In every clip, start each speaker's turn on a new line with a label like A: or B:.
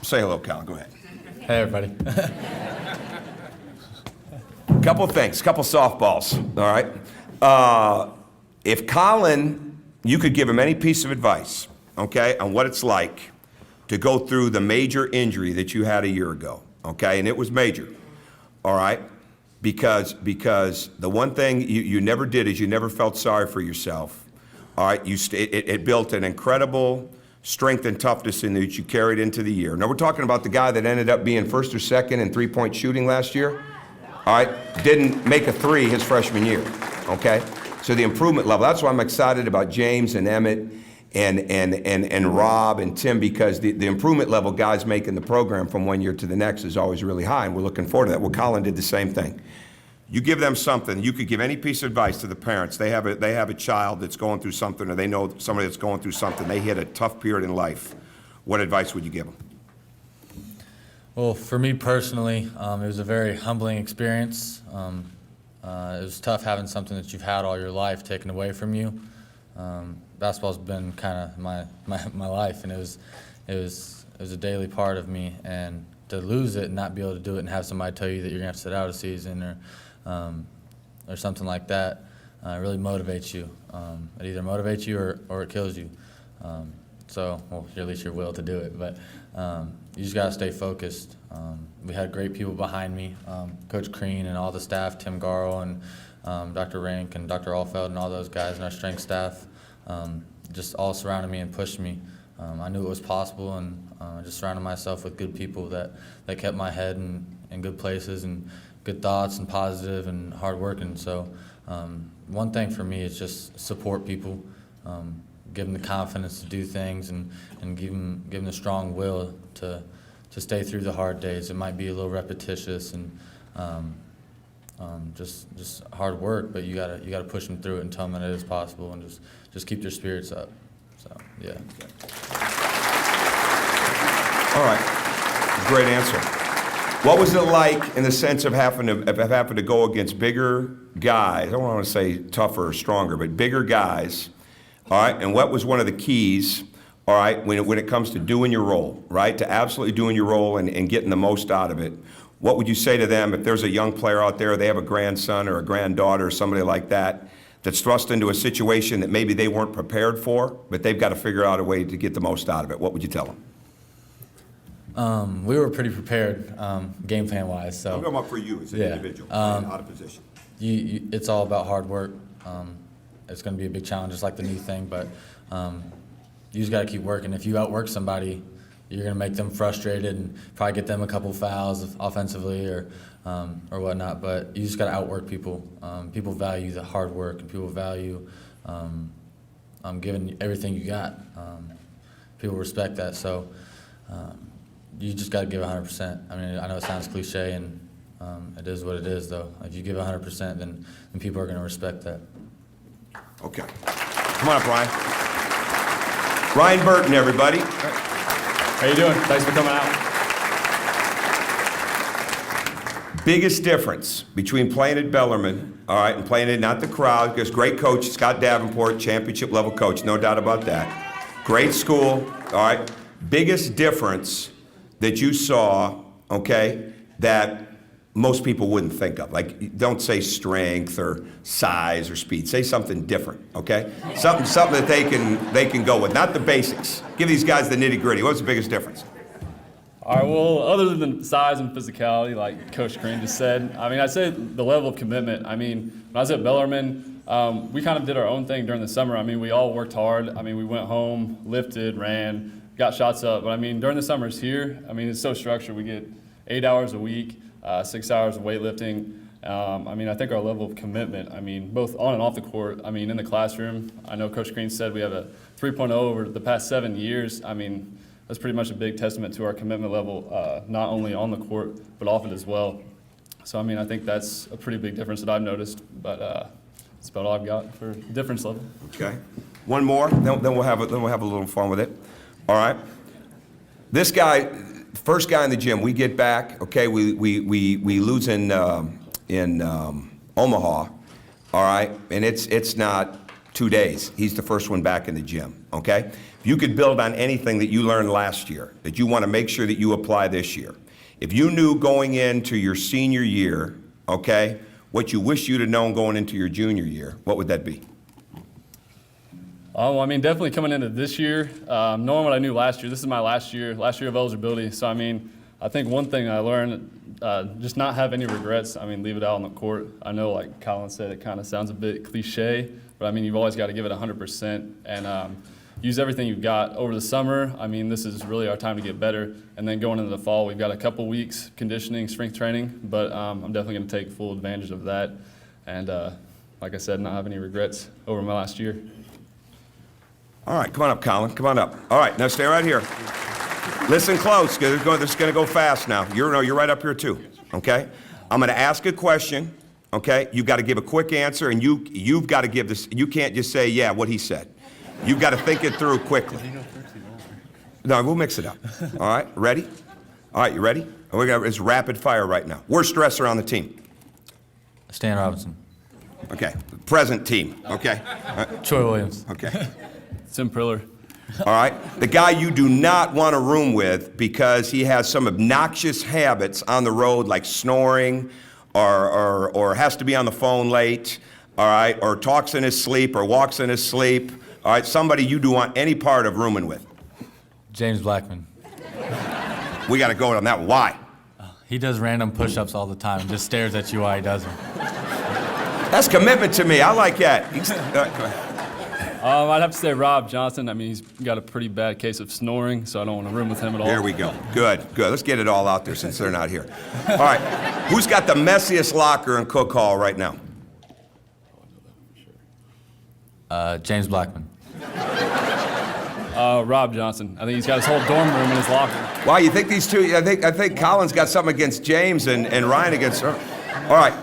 A: Say hello, Colin. Go ahead.
B: Hey, everybody.
A: Couple things, couple softballs, all right? If Colin, you could give him any piece of advice, okay, on what it's like to go through the major injury that you had a year ago, okay, and it was major, all right? Because the one thing you never did is you never felt sorry for yourself, all right? It built an incredible strength and toughness in that you carried into the year. Now, we're talking about the guy that ended up being first or second in three-point shooting last year. All right, didn't make a three his freshman year, okay? So the improvement level, that's why I'm excited about James and Emmett and Rob and Tim, because the improvement level guys make in the program from one year to the next is always really high, and we're looking forward to that. Well, Colin did the same thing. You give them something, you could give any piece of advice to the parents. They have a child that's going through something, or they know somebody that's going through something. They hit a tough period in life. What advice would you give them?
B: Well, for me personally, it was a very humbling experience. It was tough having something that you've had all your life taken away from you. Basketball's been kind of my life, and it was a daily part of me. And to lose it and not be able to do it, and have somebody tell you that you're gonna have to sit out a season or something like that, really motivates you. It either motivates you or it kills you. So, well, at least your will to do it, but you just gotta stay focused. We had great people behind me, Coach Crean and all the staff, Tim Garl and Dr. Rink and Dr. Alfeld and all those guys and our strength staff, just all surrounded me and pushed me. I knew it was possible, and I just surrounded myself with good people that kept my head in good places and good thoughts and positive and hard working. So one thing for me is just support people. Give them the confidence to do things, and give them the strong will to stay through the hard days. It might be a little repetitious and just hard work, but you gotta push them through it and tell them that it is possible, and just keep their spirits up. So yeah.
A: All right, great answer. What was it like in the sense of having to go against bigger guys? I don't want to say tougher or stronger, but bigger guys. All right, and what was one of the keys, all right, when it comes to doing your role, right, to absolutely doing your role and getting the most out of it? What would you say to them if there's a young player out there, they have a grandson or a granddaughter or somebody like that, that's thrust into a situation that maybe they weren't prepared for, but they've got to figure out a way to get the most out of it? What would you tell them?
B: We were pretty prepared, game plan wise. So
A: I'm talking about for you as an individual, out of position.
B: It's all about hard work. It's going to be a big challenge, just like the new thing, but you just got to keep working. If you outwork somebody, you're going to make them frustrated and probably get them a couple fouls offensively or whatnot. But you just got to outwork people. People value the hard work, and people value giving everything you got. People respect that. So you just got to give 100%. I mean, I know it sounds cliche, and it is what it is, though. If you give 100%, then people are going to respect that.
A: Okay. Come on up, Ryan. Ryan Burton, everybody.
C: How you doing? Thanks for coming out.
A: Biggest difference between playing at Bellarmine, all right, and playing at not the crowd, because great coach, Scott Davenport, championship level coach, no doubt about that. Great school, all right. Biggest difference that you saw, okay, that most people wouldn't think of. Like, don't say strength or size or speed. Say something different, okay? Something that they can go with. Not the basics. Give these guys the nitty-gritty. What's the biggest difference?
C: All right, well, other than size and physicality, like Coach Crean just said, I mean, I'd say the level of commitment. I mean, when I was at Bellarmine, we kind of did our own thing during the summer. I mean, we all worked hard. I mean, we went home, lifted, ran, got shots up. But I mean, during the summers here, I mean, it's so structured. We get 8 hours a week. 6 hours of weightlifting. I mean, I think our level of commitment, I mean, both on and off the court, I mean, in the classroom, I know Coach Crean said we have a 3.0 over the past 7 years. I mean, that's pretty much a big testament to our commitment level, not only on the court, but off it as well. So, I mean, I think that's a pretty big difference that I've noticed, but that's about all I've got for difference level.
A: Okay. One more, then we'll have a little fun with it. All right. This guy, first guy in the gym, we get back, okay, we lose in Omaha, all right, and it's not 2 days, he's the first one back in the gym, okay? If you could build on anything that you learned last year, that you want to make sure that you apply this year. If you knew going into your senior year, okay, what you wish you'd have known going into your junior year, what would that be?
C: Oh, well, I mean, definitely coming into this year, knowing what I knew last year, this is my last year of eligibility. So, I mean, I think one thing I learned, just not have any regrets. I mean, leave it out on the court. I know, like Colin said, it kind of sounds a bit cliche, but I mean, you've always got to give it 100% and use everything you've got over the summer. I mean, this is really our time to get better. And then going into the fall, we've got a couple weeks conditioning, strength training, but I'm definitely going to take full advantage of that. And like I said, not have any regrets over my last year.
A: All right, come on up, Colin. Come on up. All right, now stay right here. Listen close, because this is going to go fast now. You're right up here too, okay? I'm going to ask a question, okay? You've got to give a quick answer, and you've got to give this. You can't just say, yeah, what he said. You've got to think it through quickly. No, we'll mix it up. All right, ready? All right, you ready? It's rapid fire right now. Worst stressor on the team.
B: Stan Robinson.
A: Okay, present team, okay?
B: Troy Williams.
A: Okay.
C: Tim Priller.
A: All right? The guy you do not want a room with because he has some obnoxious habits on the road, like snoring or has to be on the phone late, all right, or talks in his sleep or walks in his sleep. All right, somebody you do want any part of rooming with.
B: James Blackman.
A: We got to go on that one. Why?
B: He does random push-ups all the time and just stares at you while he does them.
A: That's commitment to me. I like that. Go ahead.
C: I'd have to say Rob Johnson. I mean, he's got a pretty bad case of snoring, so I don't want to room with him at all.
A: There we go. Good, good. Let's get it all out there since they're not here. All right. Who's got the messiest locker in Cook Hall right now?
B: James Blackman.
C: Rob Johnson. I think he's got his whole dorm room in his locker.
A: Why, you think these two, I think Colin's got something against James and Ryan against her. All right.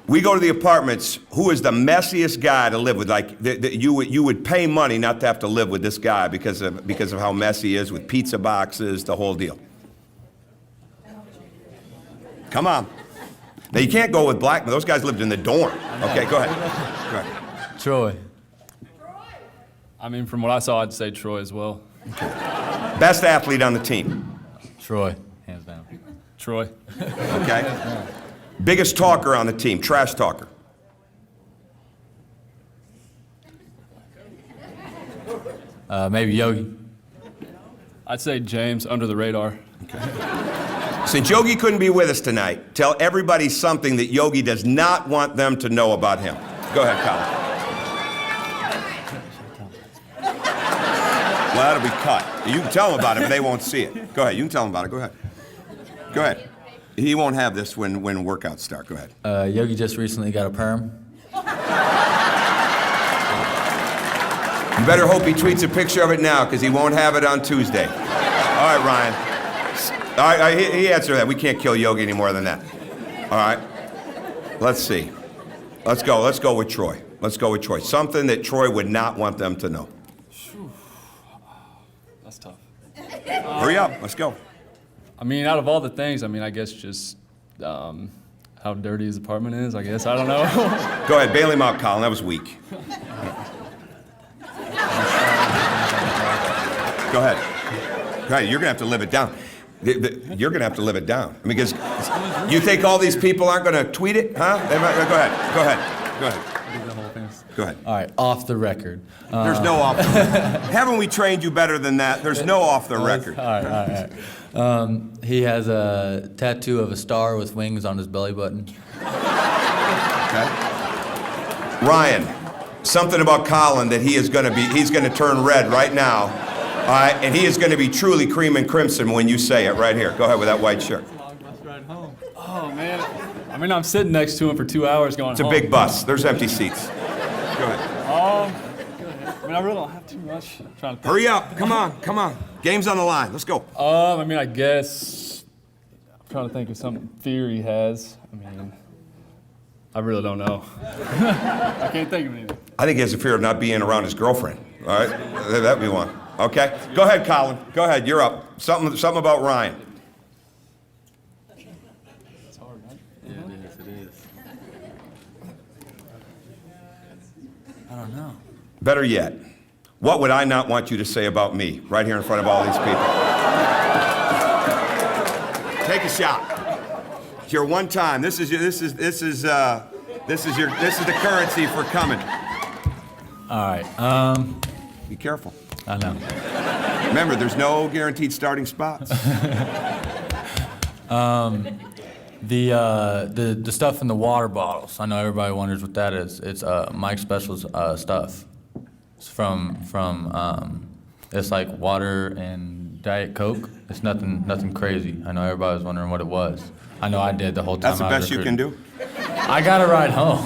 A: We go to the apartments. Who is the messiest guy to live with? Like, you would pay money not to have to live with this guy because of how messy he is with pizza boxes, the whole deal. Come on. Now, you can't go with Blackman. Those guys lived in the dorm. Okay, go ahead. Go ahead.
B: Troy.
C: I mean, from what I saw, I'd say Troy as well.
A: Best athlete on the team.
B: Troy, hands down.
C: Troy.
A: Okay. Biggest talker on the team, trash talker.
B: Maybe Yogi.
C: I'd say James, under the radar.
A: Since Yogi couldn't be with us tonight, tell everybody something that Yogi does not want them to know about him. Go ahead, Colin. Well, that'll be cut. You can tell them about it, but they won't see it. Go ahead. You can tell them about it. Go ahead. Go ahead. He won't have this when workouts start. Go ahead.
B: Yogi just recently got a perm.
A: You better hope he tweets a picture of it now, because he won't have it on Tuesday. All right, Ryan. All right, he answered that. We can't kill Yogi any more than that. All right. Let's see. Let's go with Troy. Let's go with Troy. Something that Troy would not want them to know.
C: That's tough.
A: Hurry up. Let's go.
C: I mean, out of all the things, I mean, I guess just how dirty his apartment is, I guess. I don't know.
A: Go ahead. Bail him out, Colin. That was weak. Go ahead. Right, you're going to have to live it down. You're going to have to live it down. I mean, because you think all these people aren't going to tweet it, huh? Go ahead. Go ahead. Go ahead. Go ahead.
B: All right, off the record.
A: There's no off the record. Haven't we trained you better than that? There's no off the record.
B: All right. He has a tattoo of a star with wings on his belly button.
A: Okay. Ryan, something about Colin that he's going to turn red right now. All right, and he is going to be truly cream and crimson when you say it right here. Go ahead with that white shirt.
C: Oh, man. I mean, I'm sitting next to him for 2 hours going
A: It's a
C: home.
A: big bus. There's empty seats. Go ahead.
C: I mean, I really don't have too much. I'm trying to think.
A: Hurry up. Come on. Game's on the line. Let's go.
C: I mean, I guess I'm trying to think of some fear he has. I mean, I really don't know. I can't think of anything.
A: I think he has a fear of not being around his girlfriend. All right? That'd be one. Okay? Go ahead, Colin. Go ahead. You're up. Something about Ryan.
C: It's hard, right?
B: Yeah, it is. I don't don't know.
A: Better yet, what would I not want you to say about me right here in front of all these people? Take a shot. It's your one time. This is the currency for coming.
B: All right.
A: Be careful.
B: I know.
A: Remember, there's no guaranteed starting spots.
B: The stuff in the water bottles. I know everybody wonders what that is. It's Mike Special's stuff. It's from it's like water and Diet Coke. It's nothing crazy. I know everybody was wondering what it was. I know I did the whole time.
A: That's the
B: I was
A: best you can
B: recruiting.
A: do?
B: I got a ride home.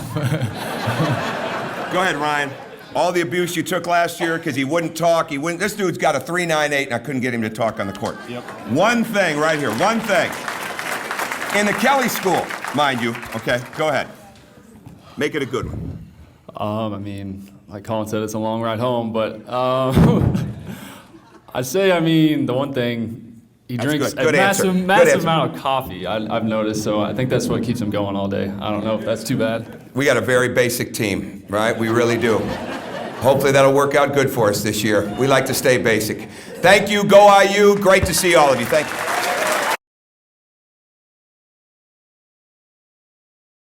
A: Go ahead, Ryan. All the abuse you took last year because he wouldn't talk. This dude's got a 3.98, and I couldn't get him to talk on the court.
C: Yep.
A: One thing right here, one thing. In the Kelly School, mind you, okay, go ahead. Make it a good one.
C: I mean, like Colin said, it's a long ride home, but I'd say, the one thing, he
A: That's
C: drinks
A: good. Good
C: a
A: answer. Good
C: massive
A: answer.
C: amount of coffee, I've noticed, so I think that's what keeps him going all day. I don't know if that's too bad.
A: We got a very basic team, right? We really do. Hopefully that'll work out good for us this year. We like to stay basic. Thank you, go IU. Great to see all of you. Thank you.